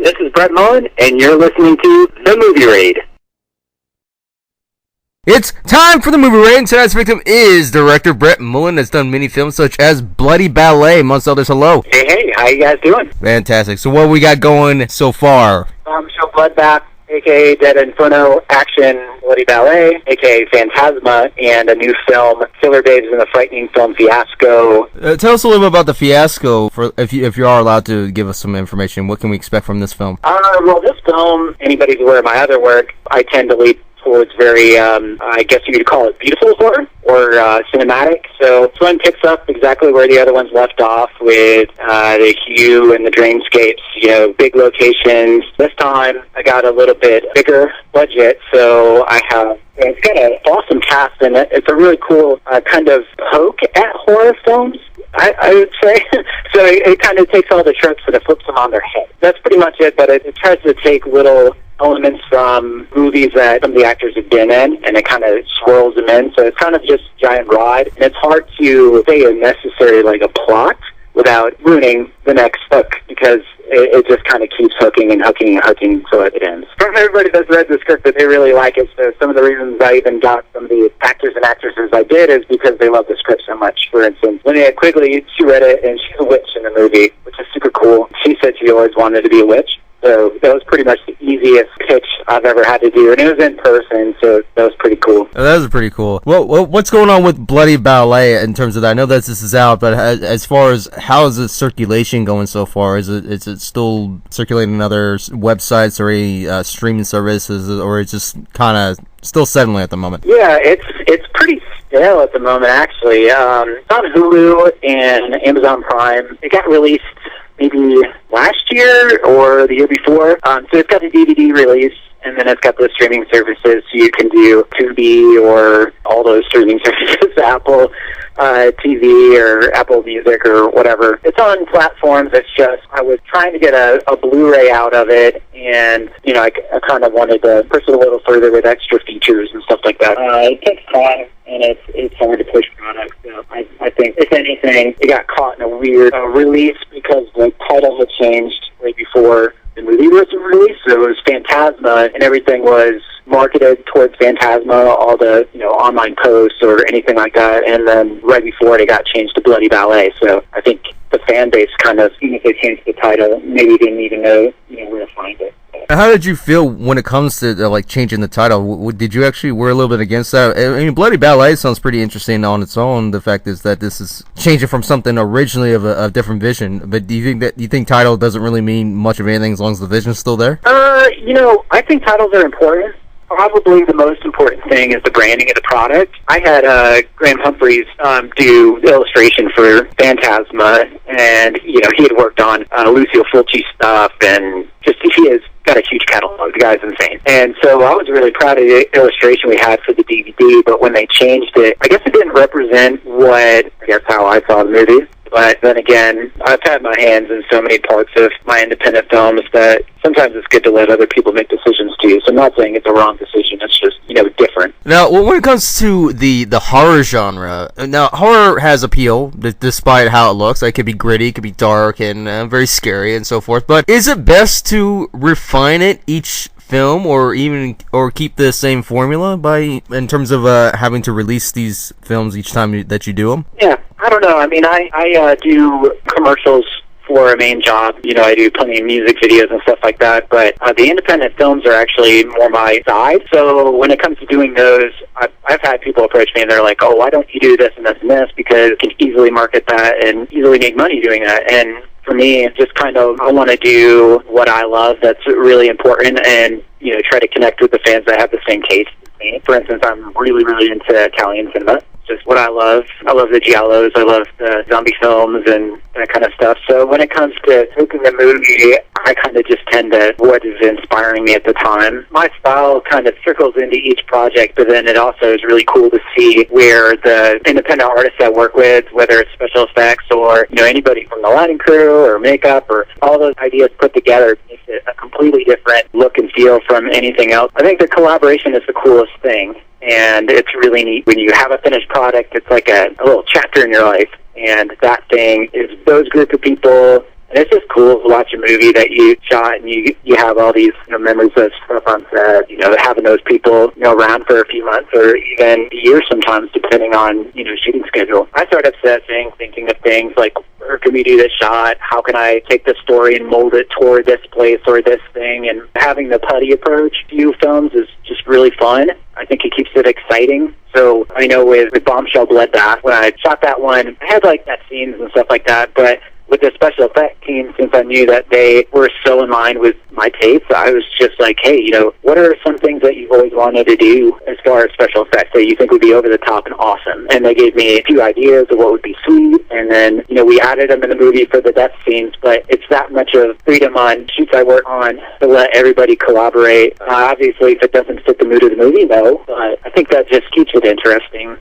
This is Brett Mullen, and you're listening to The Movie Raid. It's time for the movie raid, and tonight's victim is director Brett Mullen, that's done many films such as Bloody Ballet, amongst others. Hello. Hey, how you guys doing? Fantastic. So what we got going so far? So Bloodbath, a.k.a. Dead Inferno, Action, Bloody Ballet, a.k.a. Phantasma, and a new film, Killer Babes in the Frightening Film Fiasco. Tell us a little bit about the fiasco, if you are allowed to give us some information. What can we expect from this film? Well, this film, anybody who's aware of my other work, I tend to lead towards very, I guess you could call it beautiful horror or cinematic. So this one picks up exactly where the other ones left off with the hue and the dreamscapes, big locations. This time I got a little bit bigger budget, so it's got an awesome cast in it. It's a really cool kind of poke at horror films, I would say. So it kind of takes all the tropes and it flips them on their head. That's pretty much it, but it tries to take little elements from movies that some of the actors have been in, and it kind of swirls them in. So it's kind of just a giant ride, and it's hard to say unnecessary like a plot without ruining the next hook, because it just kind of keeps hooking and hooking and hooking so it ends. From everybody that's read the script, that they really like it. So some of the reasons I even got some of the actors and actresses I did is because they love the script so much. For instance, Linnea Quigley, she read it, and she's a witch in the movie, which is super cool. She said she always wanted to be a witch. So that was pretty much the easiest pitch I've ever had to do, and it was in person, so that was pretty cool. Oh, that was pretty cool. Well, what's going on with Bloody Ballet in terms of that? I know that this is out, but as far as how is the circulation going so far? Is it still circulating on other websites or any streaming services, or it's just kind of still settling at the moment? Yeah, it's pretty stale at the moment, actually. It's on Hulu and Amazon Prime. It got released maybe last year or the year before. So it's got a DVD release, and then it's got those streaming services, so you can do Tubi or all those streaming services, Apple TV or Apple Music or whatever. It's on platforms. It's just, I was trying to get a Blu-ray out of it, and, I kind of wanted to push it a little further with extra features and stuff like that. It takes time, and it's hard to push products. So I think, if anything, it got caught in a weird release because the title had changed right before the movie was released. So it was Phantasma, and everything was marketed towards Phantasma, all the online posts or anything like that, and then right before it got changed to Bloody Ballet. So I think the fan base kind of, even if they changed the title, maybe didn't even know where to find it. How did you feel when it comes to changing the title? Did you actually worry a little bit against that? I mean, Bloody Ballet sounds pretty interesting on its own. The fact is that this is changing from something originally of a different vision. But do you think title doesn't really mean much of anything as long as the vision's still there? I think titles are important. Probably the most important thing is the branding of the product. I had Graham Humphreys do the illustration for Phantasma, and he had worked on Lucio Fulci stuff, and just he has got a huge catalog. The guy's insane. And so I was really proud of the illustration we had for the DVD, but when they changed it, I guess it didn't represent how I saw the movie. But then again, I've had my hands in so many parts of my independent films that sometimes it's good to let other people make decisions too. So I'm not saying it's a wrong decision. It's just, different. Now, when it comes to the horror genre, now horror has appeal despite how it looks. It could be gritty, it could be dark, and very scary and so forth. But is it best to refine it each film, or keep the same formula in terms of having to release these films each time that you do them? Yeah, I don't know. I mean, I do commercials for a main job. I do plenty of music videos and stuff like that, but the independent films are actually more my side. So when it comes to doing those, I've had people approach me and they're like, oh, why don't you do this and this and this, because you can easily market that and easily make money doing that. And for me, just kind of, I want to do what I love that's really important, and try to connect with the fans that have the same taste as me. For instance, I'm really, really into Italian cinema. Just what I love. I love the giallos. I love the zombie films and that kind of stuff. So when it comes to making a movie, I kind of just tend to what is inspiring me at the time. My style kind of trickles into each project, but then it also is really cool to see where the independent artists I work with, whether it's special effects or anybody from the lighting crew or makeup or all those ideas put together, makes it a completely different look and feel from anything else. I think the collaboration is the coolest thing. And it's really neat when you have a finished product. It's like a little chapter in your life, and that thing is those group of people And it's just cool to watch a movie that you shot and you have all these memories of stuff on set, having those people around for a few months or even years sometimes, depending on shooting schedule. I start obsessing, thinking of things like, where can we do this shot? How can I take this story and mold it toward this place or this thing? And having the putty approach to films is just really fun. I think it keeps it exciting. So I know with Bombshell Bloodbath, when I shot that one, I had like that scenes and stuff like that, but with the special effect team, since I knew that they were so in line with my tastes, I was just like, hey, what are some things that you've always wanted to do as far as special effects that you think would be over the top and awesome? And they gave me a few ideas of what would be sweet, and then, we added them in the movie for the death scenes, but it's that much of freedom on shoots I work on to let everybody collaborate. Obviously, if it doesn't fit the mood of the movie, though, but I think that just keeps it interesting.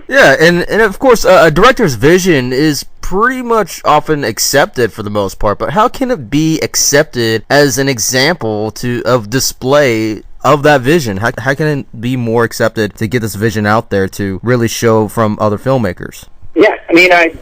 Yeah, and of course, a director's vision is pretty much often accepted for the most part, but how can it be accepted as an example of display of that vision? How can it be more accepted to get this vision out there to really show from other filmmakers? Yeah,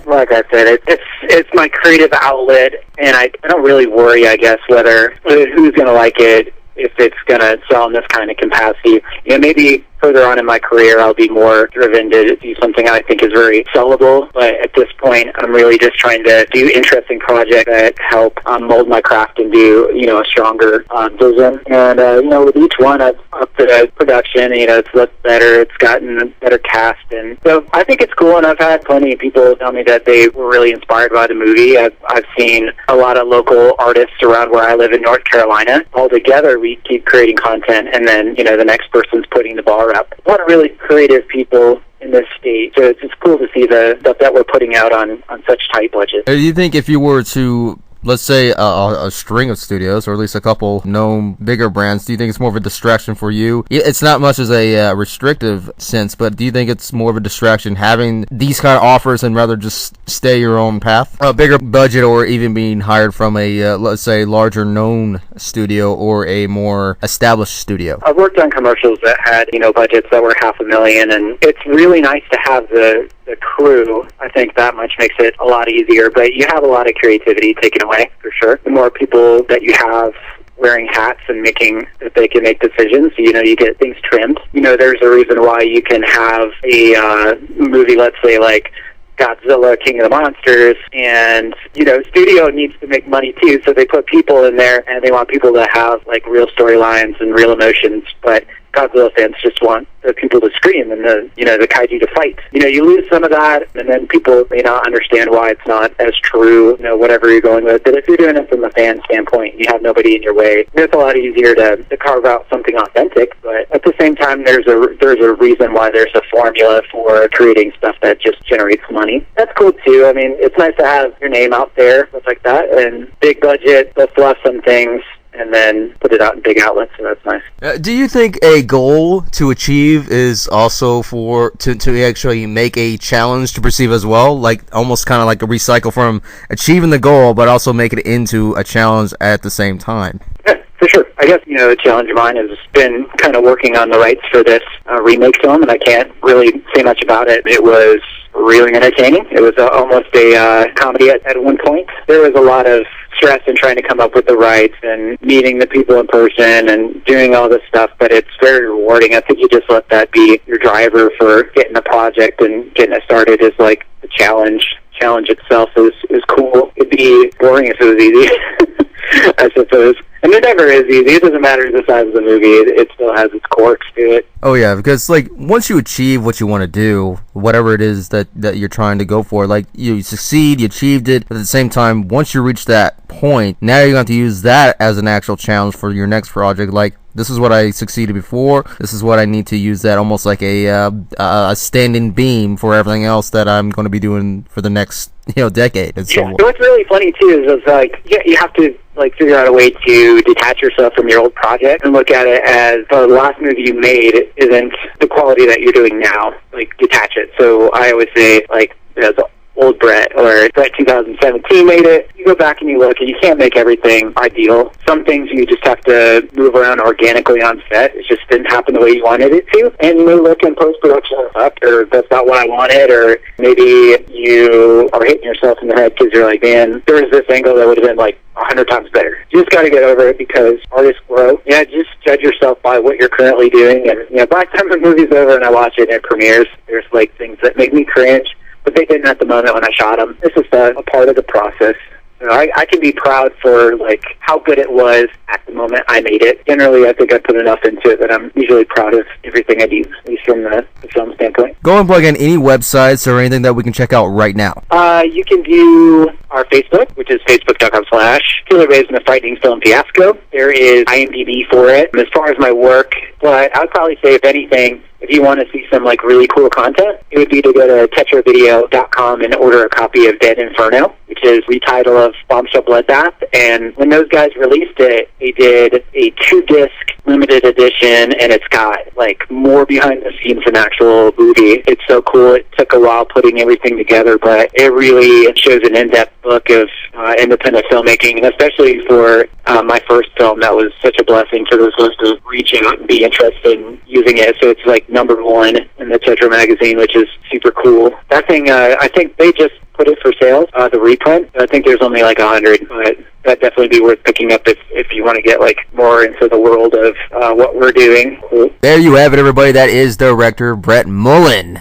like I said, it's my creative outlet, and I don't really worry, I guess, who's going to like it, if it's going to sell in this kind of capacity. Maybe further on in my career, I'll be more driven to do something I think is very sellable. But at this point, I'm really just trying to do interesting projects that help mold my craft and do, a stronger vision. And, with each one, I've upped the production. It's looked better. It's gotten a better cast. And so I think it's cool. And I've had plenty of people tell me that they were really inspired by the movie. I've seen a lot of local artists around where I live in North Carolina. All together, we keep creating content. And then, the next person's putting the bar up. A lot of really creative people in this state, so it's just cool to see the stuff that we're putting out on such tight budgets. Do you think if you were to, let's say, a string of studios, or at least a couple known bigger brands, do you think it's more of a distraction for you? It's not much as a restrictive sense, but do you think it's more of a distraction having these kind of offers and rather just stay your own path? A bigger budget, or even being hired from a, let's say, larger known studio or a more established studio? I've worked on commercials that had, budgets that were $500,000, and it's really nice to have the crew. I think that much makes it a lot easier, but you have a lot of creativity taken away, for sure. The more people that you have wearing hats and making that they can make decisions, you get things trimmed. There's a reason why you can have a movie, let's say, like Godzilla, King of the Monsters, and, studio needs to make money too, so they put people in there, and they want people to have, like, real storylines and real emotions, but Godzilla fans just want the people to scream and the kaiju to fight. You lose some of that, and then people may not understand why it's not as true, whatever you're going with. But if you're doing it from a fan standpoint, you have nobody in your way, it's a lot easier to carve out something authentic. But at the same time, there's a reason why there's a formula for creating stuff that just generates money. That's cool too. It's nice to have your name out there, stuff like that, and big budget, let's fluff some things, and then put it out in big outlets, so that's nice. Do you think a goal to achieve is also to actually make a challenge to perceive as well? Like, almost kind of like a recycle from achieving the goal, but also make it into a challenge at the same time? Yeah, for sure. I guess, a challenge of mine has been kind of working on the rights for this remake film, and I can't really say much about it. It was really entertaining. It was almost a comedy at one point. There was a lot of stress in trying to come up with the rights and meeting the people in person and doing all this stuff, but it's very rewarding. I think you just let that be your driver for getting the project and getting it started. Is like the challenge itself is cool. It'd be boring if it was easy, I suppose. And it never is easy. It doesn't matter the size of the movie. It still has its quirks to it. Oh, yeah, because, like, once you achieve what you want to do, whatever it is that you're trying to go for, like, you succeed, you achieved it. At the same time, once you reach that point, now you're going to use that as an actual challenge for your next project. Like, this is what I succeeded before. This is what I need to use that almost like a standing beam for everything else that I'm going to be doing for the next decade. And so what's really funny too is like you have to like figure out a way to detach yourself from your old project and look at it as the last movie you made isn't the quality that you're doing now. Like, detach it. So I always say, like, as old Brett, or Brett 2017 made it. You go back and you look, and you can't make everything ideal. Some things you just have to move around organically on set. It just didn't happen the way you wanted it to. And you may look in post-production and fuck, or that's not what I wanted, or maybe you are hitting yourself in the head because you're like, man, there was this angle that would have been like 100 times better. You just got to get over it because artists grow. Yeah, just judge yourself by what you're currently doing. And by the time the movie's over and I watch it and it premieres, there's like things that make me cringe, but they didn't at the moment when I shot them. This is a part of the process. I can be proud for like how good it was at the moment I made it. Generally, I think I put enough into it that I'm usually proud of everything I do, at least from the film standpoint. Go and plug in any websites or anything that we can check out right now. You can view our Facebook, which is facebook.com/Killer Bays and the Frightening Film Fiasco. There is IMDb for it. As far as my work, but I would probably say, if anything, if you want to see some like really cool content, it would be to go to tetravideo.com and order a copy of Dead Inferno, which is retitle of Bombshell Bloodbath. And when those guys released it, they did a 2-disc limited edition, and it's got like more behind the scenes than actual movie. It's so cool. It took a while putting everything together, but it really shows an in-depth book of independent filmmaking, and especially for my first film, that was such a blessing for those of us to reach out and be interested in using it. So it's like #1 in the Tetra magazine, which is super cool. That thing, I think they just put it for sale, the reprint. I think there's only like 100, but that'd definitely be worth picking up if you want to get like more into the world of what we're doing. Cool. There you have it, everybody. That is director Brett Mullen.